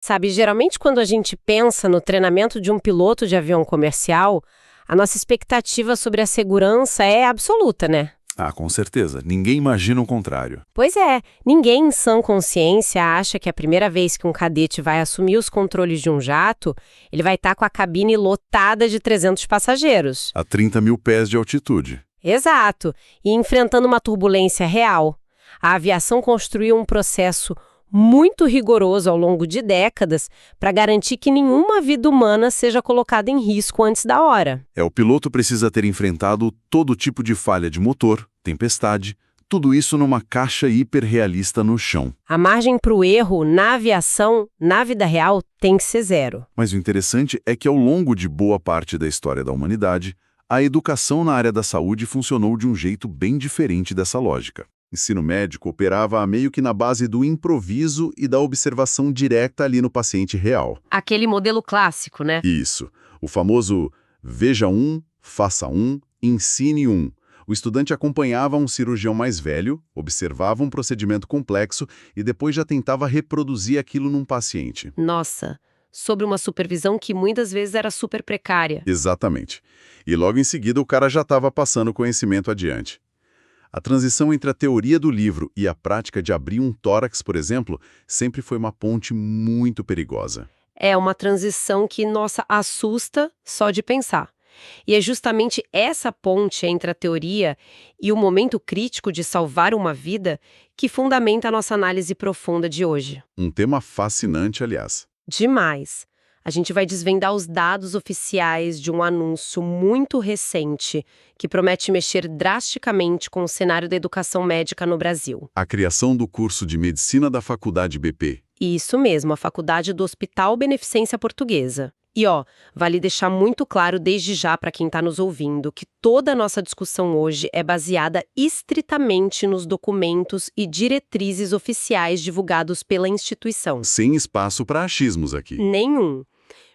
Sabe, geralmente quando a gente pensa no treinamento de um piloto de avião comercial, a nossa expectativa sobre a segurança é absoluta, né? Ah, com certeza. Ninguém imagina o contrário. Pois é, ninguém em sã consciência acha que a primeira vez que um cadete vai assumir os controles de um jato, ele vai estar com a cabine lotada de 300 passageiros. A 30 mil pés de altitude. Exato, e enfrentando uma turbulência real. A aviação construiu um processo muito rigoroso ao longo de décadas para garantir que nenhuma vida humana seja colocada em risco antes da hora. O piloto precisa ter enfrentado todo tipo de falha de motor, tempestade, tudo isso numa caixa hiperrealista no chão. A margem para o erro na aviação, na vida real, tem que ser zero. Mas o interessante é que ao longo de boa parte da história da humanidade, a educação na área da saúde funcionou de um jeito bem diferente dessa lógica. O ensino médico operava meio que na base do improviso e da observação direta ali no paciente real. Aquele modelo clássico, né? Isso. O famoso veja um, faça um, ensine um. O estudante acompanhava um cirurgião mais velho, observava um procedimento complexo e depois já tentava reproduzir aquilo num paciente. Nossa, sob uma supervisão que muitas vezes era super precária. Exatamente. E logo em seguida o cara já estava passando o conhecimento adiante. A transição entre a teoria do livro e a prática de abrir um tórax, por exemplo, sempre foi uma ponte muito perigosa. É uma transição que, nossa, assusta só de pensar. E é justamente essa ponte entre a teoria e o momento crítico de salvar uma vida que fundamenta a nossa análise profunda de hoje. Um tema fascinante, aliás. Demais. A gente vai desvendar os dados oficiais de um anúncio muito recente que promete mexer drasticamente com o cenário da educação médica no Brasil. A criação do curso de medicina da Faculdade BP. Isso mesmo, a faculdade do Hospital Beneficência Portuguesa. E vale deixar muito claro desde já para quem está nos ouvindo que toda a nossa discussão hoje é baseada estritamente nos documentos e diretrizes oficiais divulgados pela instituição. Sem espaço para achismos aqui. Nenhum.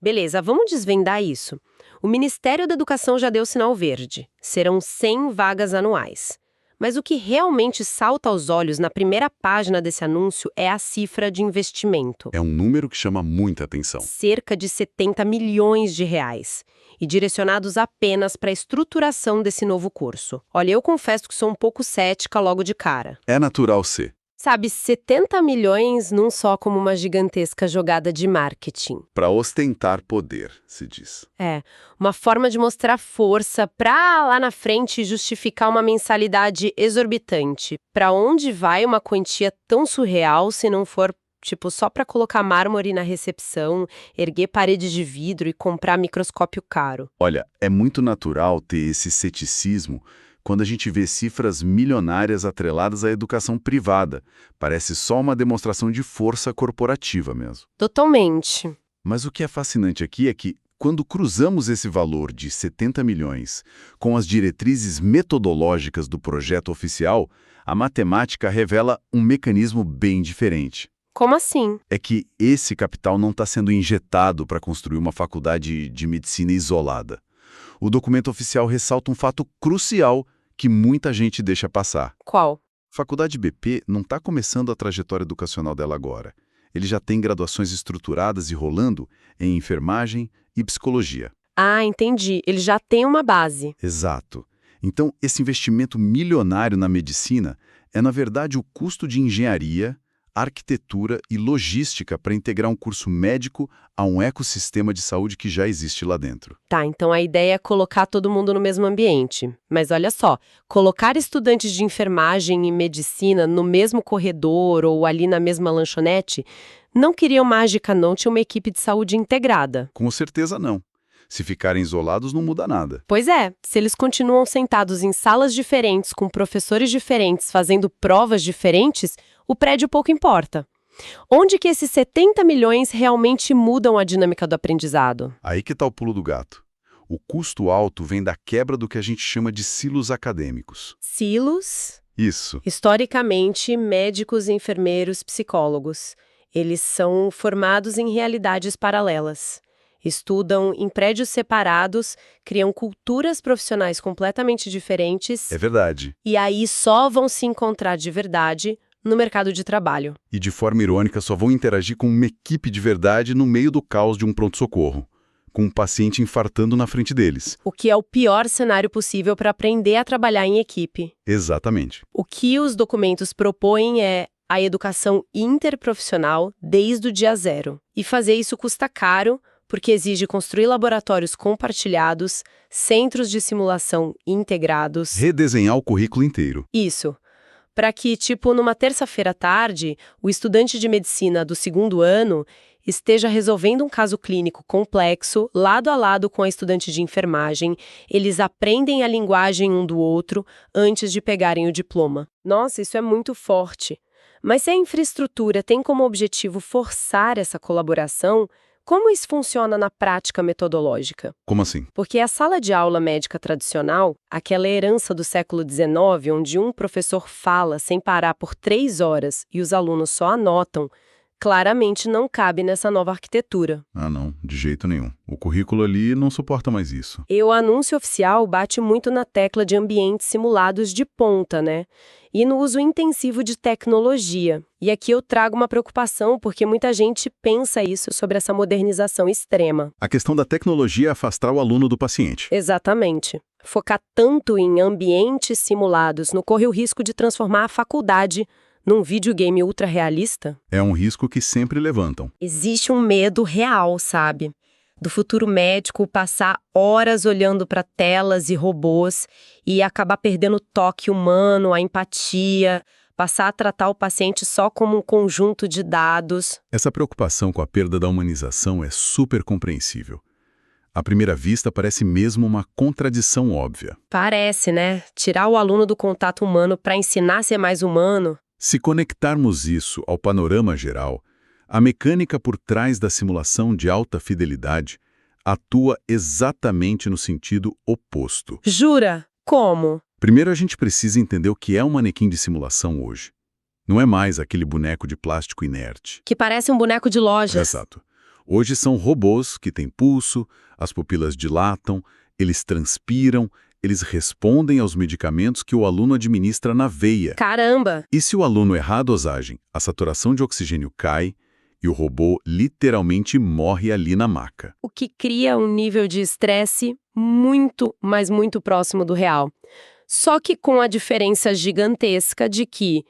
Beleza, vamos desvendar isso. O Ministério da Educação já deu sinal verde. Serão 100 vagas anuais. Mas o que realmente salta aos olhos na primeira página desse anúncio é a cifra de investimento. É um número que chama muita atenção. Cerca de 70 milhões de reais. E direcionados apenas para a estruturação desse novo curso. Olha, eu confesso que sou um pouco cética logo de cara. É natural ser. Sabe, 70 milhões não só como uma gigantesca jogada de marketing. Para ostentar poder, se diz. É, uma forma de mostrar força para lá na frente justificar uma mensalidade exorbitante. Para onde vai uma quantia tão surreal se não for, tipo, só para colocar mármore na recepção, erguer paredes de vidro e comprar microscópio caro? Olha, é muito natural ter esse ceticismo quando a gente vê cifras milionárias atreladas à educação privada. Parece só uma demonstração de força corporativa mesmo. Totalmente. Mas o que é fascinante aqui é que, quando cruzamos esse valor de 70 milhões com as diretrizes metodológicas do projeto oficial, a matemática revela um mecanismo bem diferente. Como assim? É que esse capital não está sendo injetado para construir uma faculdade de medicina isolada. O documento oficial ressalta um fato crucial que muita gente deixa passar. Qual? A Faculdade BP não está começando a trajetória educacional dela agora. Ele já tem graduações estruturadas e rolando em enfermagem e psicologia. Ah, entendi. Ele já tem uma base. Exato. Então, esse investimento milionário na medicina é, na verdade, o custo de engenharia, arquitetura e logística para integrar um curso médico a um ecossistema de saúde que já existe lá dentro. Tá, então a ideia é colocar todo mundo no mesmo ambiente. Mas olha só, colocar estudantes de enfermagem e medicina no mesmo corredor ou ali na mesma lanchonete, não queriam mágica não, tinha uma equipe de saúde integrada. Com certeza não. Se ficarem isolados, não muda nada. Pois é, se eles continuam sentados em salas diferentes, com professores diferentes, fazendo provas diferentes, o prédio pouco importa. Onde que esses 70 milhões realmente mudam a dinâmica do aprendizado? Aí que está o pulo do gato. O custo alto vem da quebra do que a gente chama de silos acadêmicos. Silos? Isso. Historicamente, médicos, enfermeiros, psicólogos. Eles são formados em realidades paralelas. Estudam em prédios separados, criam culturas profissionais completamente diferentes. É verdade. E aí só vão se encontrar de verdade no mercado de trabalho. E de forma irônica só vão interagir com uma equipe de verdade no meio do caos de um pronto-socorro, com um paciente infartando na frente deles. O que é o pior cenário possível para aprender a trabalhar em equipe. Exatamente. O que os documentos propõem é a educação interprofissional desde o dia zero. E fazer isso custa caro, porque exige construir laboratórios compartilhados, centros de simulação integrados. Redesenhar o currículo inteiro. Isso. Para que, tipo, numa terça-feira à tarde, o estudante de medicina do 2º ano esteja resolvendo um caso clínico complexo, lado a lado com a estudante de enfermagem, eles aprendem a linguagem um do outro antes de pegarem o diploma. Nossa, isso é muito forte. Mas se a infraestrutura tem como objetivo forçar essa colaboração, como isso funciona na prática metodológica? Como assim? Porque a sala de aula médica tradicional, aquela herança do século XIX, onde um professor fala sem parar por 3 horas e os alunos só anotam, claramente não cabe nessa nova arquitetura. Ah, não, de jeito nenhum. O currículo ali não suporta mais isso. E o anúncio oficial bate muito na tecla de ambientes simulados de ponta, né? E no uso intensivo de tecnologia. E aqui eu trago uma preocupação, porque muita gente pensa isso sobre essa modernização extrema. A questão da tecnologia é afastar o aluno do paciente. Exatamente. Focar tanto em ambientes simulados não corre o risco de transformar a faculdade num videogame ultra realista? É um risco que sempre levantam. Existe um medo real, sabe? Do futuro médico passar horas olhando para telas e robôs e acabar perdendo o toque humano, a empatia, passar a tratar o paciente só como um conjunto de dados. Essa preocupação com a perda da humanização é super compreensível. À primeira vista, parece mesmo uma contradição óbvia. Parece, né? Tirar o aluno do contato humano para ensinar a ser mais humano. Se conectarmos isso ao panorama geral, a mecânica por trás da simulação de alta fidelidade atua exatamente no sentido oposto. Jura? Como? Primeiro, a gente precisa entender o que é um manequim de simulação hoje. Não é mais aquele boneco de plástico inerte. Que parece um boneco de loja. Exato. Hoje são robôs que têm pulso, as pupilas dilatam, eles transpiram, eles respondem aos medicamentos que o aluno administra na veia. Caramba! E se o aluno errar a dosagem, a saturação de oxigênio cai e o robô literalmente morre ali na maca. O que cria um nível de estresse muito, mas muito próximo do real. Só que com a diferença gigantesca de que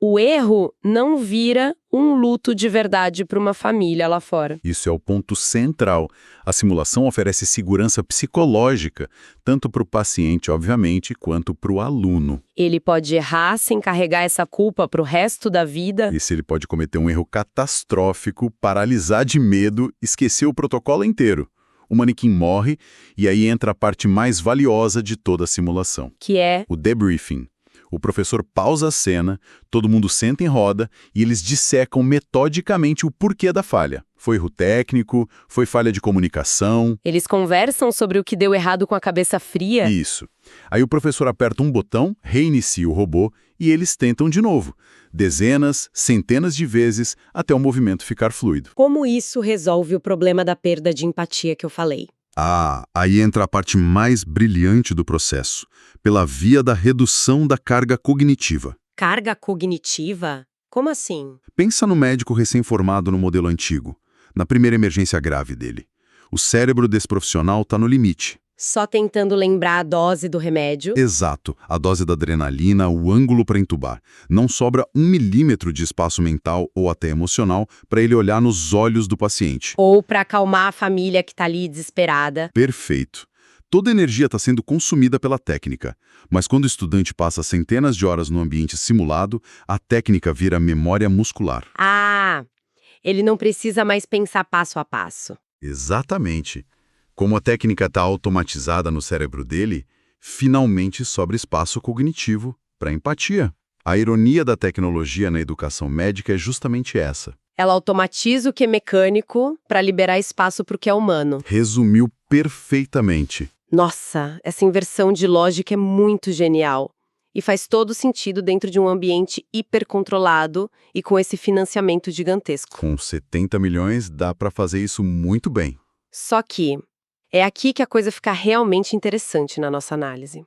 o erro não vira um luto de verdade para uma família lá fora. Isso é o ponto central. A simulação oferece segurança psicológica, tanto para o paciente, obviamente, quanto para o aluno. Ele pode errar sem carregar essa culpa para o resto da vida. E se ele pode cometer um erro catastrófico, paralisar de medo, esquecer o protocolo inteiro. O manequim morre e aí entra a parte mais valiosa de toda a simulação. Que é o debriefing. O professor pausa a cena, todo mundo senta em roda e eles dissecam metodicamente o porquê da falha. Foi erro técnico? Foi falha de comunicação? Eles conversam sobre o que deu errado com a cabeça fria? Isso. Aí o professor aperta um botão, reinicia o robô e eles tentam de novo. Dezenas, centenas de vezes, até o movimento ficar fluido. Como isso resolve o problema da perda de empatia que eu falei? Ah, aí entra a parte mais brilhante do processo, pela via da redução da carga cognitiva. Carga cognitiva? Como assim? Pensa no médico recém-formado no modelo antigo, na primeira emergência grave dele. O cérebro desse profissional está no limite. Só tentando lembrar a dose do remédio? Exato, a dose da adrenalina, o ângulo para entubar. Não sobra 1 milímetro de espaço mental ou até emocional para ele olhar nos olhos do paciente. Ou para acalmar a família que está ali desesperada? Perfeito. Toda a energia está sendo consumida pela técnica, mas quando o estudante passa centenas de horas no ambiente simulado, a técnica vira memória muscular. Ah, ele não precisa mais pensar passo a passo. Exatamente. Como a técnica está automatizada no cérebro dele, finalmente sobra espaço cognitivo para empatia. A ironia da tecnologia na educação médica é justamente essa. Ela automatiza o que é mecânico para liberar espaço para o que é humano. Resumiu perfeitamente. Nossa, essa inversão de lógica é muito genial. E faz todo sentido dentro de um ambiente hipercontrolado e com esse financiamento gigantesco. Com 70 milhões, dá para fazer isso muito bem. Só que é aqui que a coisa fica realmente interessante na nossa análise.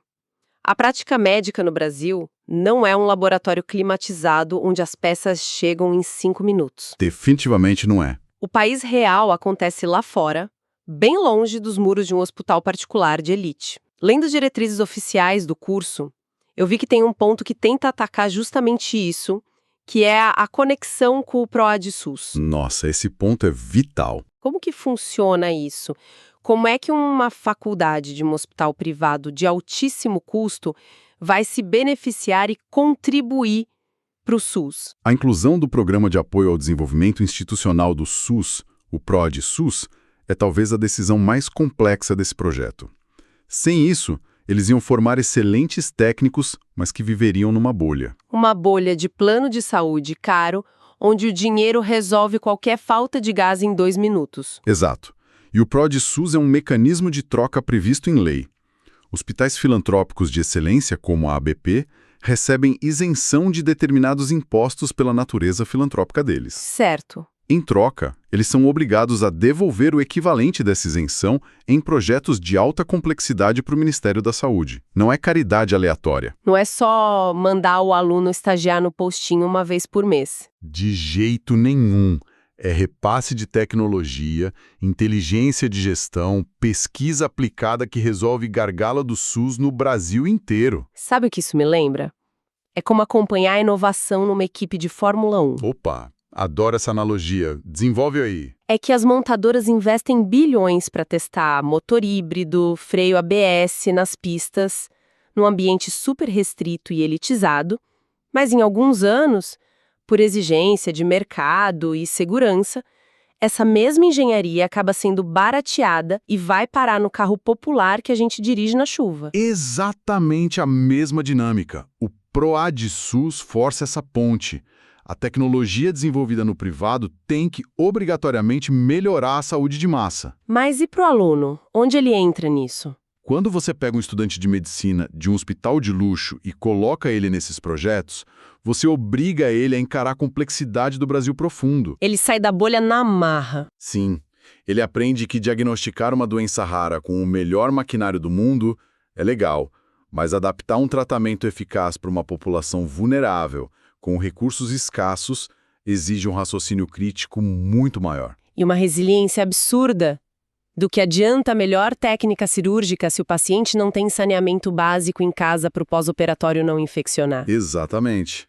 A prática médica no Brasil Não é um laboratório climatizado onde as peças chegam em 5 minutos. Definitivamente não é. O país real acontece lá fora, bem longe dos muros de um hospital particular de elite. Lendo as diretrizes oficiais do curso, eu vi que tem um ponto que tenta atacar justamente isso, que é a conexão com o PROAD-SUS. Nossa, esse ponto é vital. Como que funciona isso? Como é que uma faculdade de um hospital privado de altíssimo custo vai se beneficiar e contribuir para o SUS? A inclusão do Programa de Apoio ao Desenvolvimento Institucional do SUS, o PROAD-SUS, é talvez a decisão mais complexa desse projeto. Sem isso, eles iam formar excelentes técnicos, mas que viveriam numa bolha. Uma bolha de plano de saúde caro, onde o dinheiro resolve qualquer falta de gás em 2 minutos. Exato. E o PROAD-SUS é um mecanismo de troca previsto em lei. Hospitais filantrópicos de excelência, como a ABP, recebem isenção de determinados impostos pela natureza filantrópica deles. Certo. Em troca, eles são obrigados a devolver o equivalente dessa isenção em projetos de alta complexidade para o Ministério da Saúde. Não é caridade aleatória. Não é só mandar o aluno estagiar no postinho uma vez por mês. De jeito nenhum. É repasse de tecnologia, inteligência de gestão, pesquisa aplicada que resolve gargala do SUS no Brasil inteiro. Sabe o que isso me lembra? É como acompanhar a inovação numa equipe de Fórmula 1. Opa, adoro essa analogia. Desenvolve aí. É que as montadoras investem bilhões para testar motor híbrido, freio ABS nas pistas, num ambiente super restrito e elitizado, mas em alguns anos, por exigência de mercado e segurança, essa mesma engenharia acaba sendo barateada e vai parar no carro popular que a gente dirige na chuva. Exatamente a mesma dinâmica. O PROAD-SUS força essa ponte. A tecnologia desenvolvida no privado tem que, obrigatoriamente, melhorar a saúde de massa. Mas e pro aluno? Onde ele entra nisso? Quando você pega um estudante de medicina de um hospital de luxo e coloca ele nesses projetos, você obriga ele a encarar a complexidade do Brasil profundo. Ele sai da bolha na marra. Sim, ele aprende que diagnosticar uma doença rara com o melhor maquinário do mundo é legal, mas adaptar um tratamento eficaz para uma população vulnerável, com recursos escassos, exige um raciocínio crítico muito maior. E uma resiliência absurda. Do que adianta a melhor técnica cirúrgica se o paciente não tem saneamento básico em casa para o pós-operatório não infeccionar? Exatamente.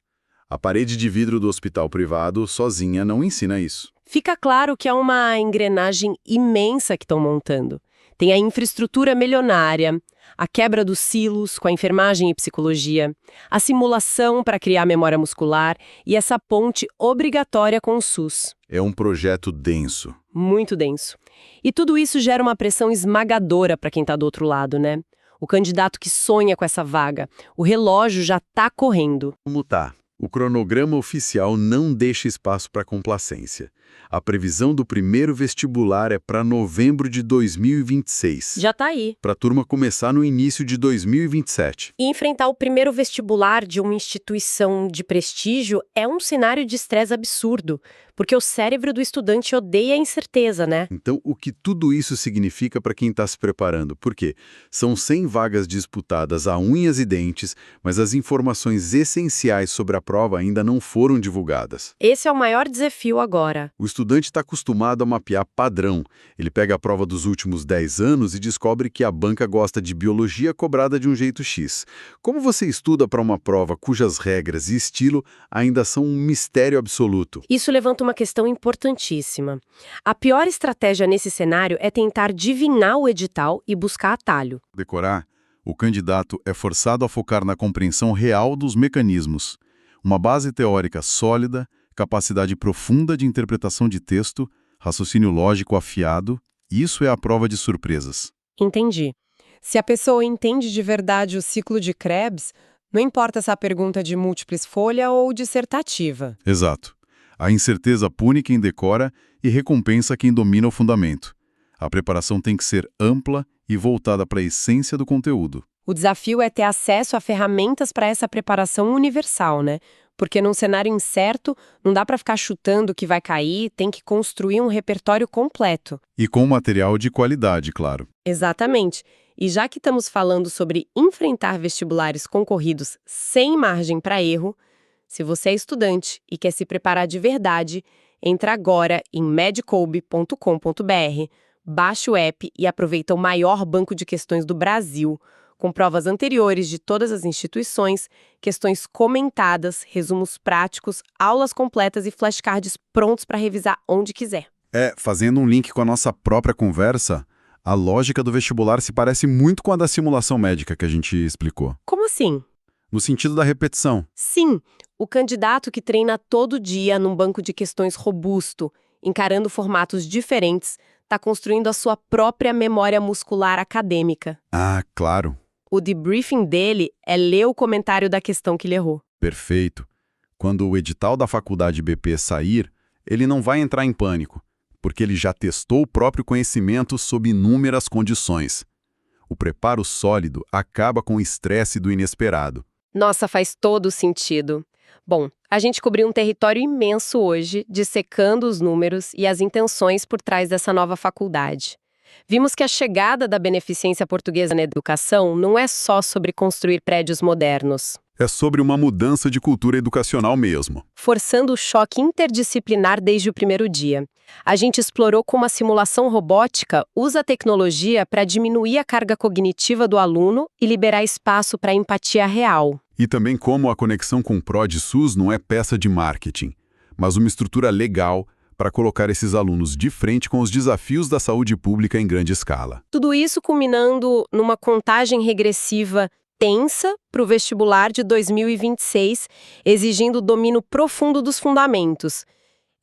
A parede de vidro do hospital privado sozinha não ensina isso. Fica claro que é uma engrenagem imensa que estão montando. Tem a infraestrutura milionária, a quebra dos silos com a enfermagem e psicologia, a simulação para criar memória muscular e essa ponte obrigatória com o SUS. É um projeto denso. Muito denso. E tudo isso gera uma pressão esmagadora para quem está do outro lado, né? O candidato que sonha com essa vaga. O relógio já está correndo. Como tá? O cronograma oficial não deixa espaço para complacência. A previsão do primeiro vestibular é para novembro de 2026. Já tá aí. Para a turma começar no início de 2027. E enfrentar o primeiro vestibular de uma instituição de prestígio é um cenário de estresse absurdo, porque o cérebro do estudante odeia a incerteza, né? Então, o que tudo isso significa para quem está se preparando? Por quê? São 100 vagas disputadas a unhas e dentes, mas as informações essenciais sobre a prova ainda não foram divulgadas. Esse é o maior desafio agora. O estudante está acostumado a mapear padrão. Ele pega a prova dos últimos 10 anos e descobre que a banca gosta de biologia cobrada de um jeito X. Como você estuda para uma prova cujas regras e estilo ainda são um mistério absoluto? Isso levanta uma questão importantíssima. A pior estratégia nesse cenário é tentar adivinhar o edital e buscar atalho. Decorar, o candidato é forçado a focar na compreensão real dos mecanismos. Uma base teórica sólida, capacidade profunda de interpretação de texto, raciocínio lógico afiado, isso é a prova de surpresas. Entendi. Se a pessoa entende de verdade o ciclo de Krebs, não importa se a pergunta é de múltipla escolha ou dissertativa. Exato. A incerteza pune quem decora e recompensa quem domina o fundamento. A preparação tem que ser ampla e voltada para a essência do conteúdo. O desafio é ter acesso a ferramentas para essa preparação universal, né? Porque num cenário incerto, não dá para ficar chutando o que vai cair, tem que construir um repertório completo. E com material de qualidade, claro. Exatamente. E já que estamos falando sobre enfrentar vestibulares concorridos sem margem para erro, se você é estudante e quer se preparar de verdade, entra agora em medicoub.com.br, baixa o app e aproveita o maior banco de questões do Brasil, com provas anteriores de todas as instituições, questões comentadas, resumos práticos, aulas completas e flashcards prontos para revisar onde quiser. Fazendo um link com a nossa própria conversa, a lógica do vestibular se parece muito com a da simulação médica que a gente explicou. Como assim? No sentido da repetição. Sim, o candidato que treina todo dia num banco de questões robusto, encarando formatos diferentes, está construindo a sua própria memória muscular acadêmica. Ah, claro. O debriefing dele é ler o comentário da questão que ele errou. Perfeito. Quando o edital da faculdade BP sair, ele não vai entrar em pânico, porque ele já testou o próprio conhecimento sob inúmeras condições. O preparo sólido acaba com o estresse do inesperado. Nossa, faz todo sentido. Bom, a gente cobriu um território imenso hoje, dissecando os números e as intenções por trás dessa nova faculdade. Vimos que a chegada da beneficência portuguesa na educação não é só sobre construir prédios modernos. É sobre uma mudança de cultura educacional mesmo. Forçando o choque interdisciplinar desde o primeiro dia. A gente explorou como a simulação robótica usa a tecnologia para diminuir a carga cognitiva do aluno e liberar espaço para a empatia real. E também como a conexão com o PROD SUS não é peça de marketing, mas uma estrutura legal para colocar esses alunos de frente com os desafios da saúde pública em grande escala. Tudo isso culminando numa contagem regressiva tensa para o vestibular de 2026, exigindo o domínio profundo dos fundamentos.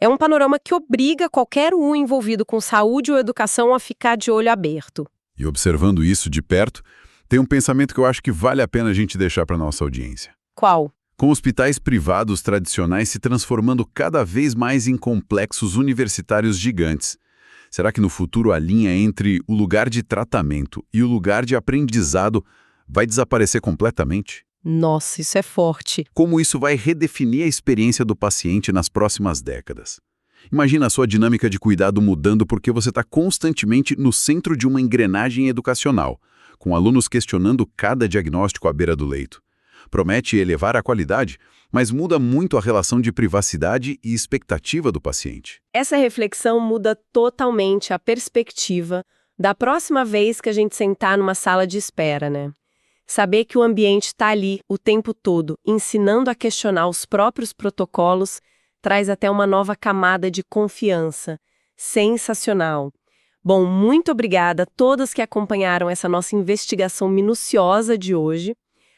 É um panorama que obriga qualquer um envolvido com saúde ou educação a ficar de olho aberto. E observando isso de perto, tem um pensamento que eu acho que vale a pena a gente deixar para nossa audiência. Qual? Com hospitais privados tradicionais se transformando cada vez mais em complexos universitários gigantes, será que no futuro a linha entre o lugar de tratamento e o lugar de aprendizado vai desaparecer completamente? Nossa, isso é forte. Como isso vai redefinir a experiência do paciente nas próximas décadas? Imagina a sua dinâmica de cuidado mudando porque você está constantemente no centro de uma engrenagem educacional, com alunos questionando cada diagnóstico à beira do leito. Promete elevar a qualidade, mas muda muito a relação de privacidade e expectativa do paciente. Essa reflexão muda totalmente a perspectiva da próxima vez que a gente sentar numa sala de espera, né? Saber que o ambiente está ali o tempo todo, ensinando a questionar os próprios protocolos, traz até uma nova camada de confiança. Sensacional! Bom, muito obrigada a todas que acompanharam essa nossa investigação minuciosa de hoje.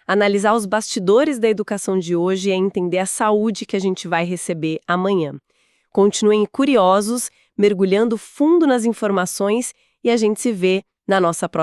Analisar os bastidores da educação de hoje é entender a saúde que a gente vai receber amanhã. Continuem curiosos, mergulhando fundo nas informações e a gente se vê na nossa próxima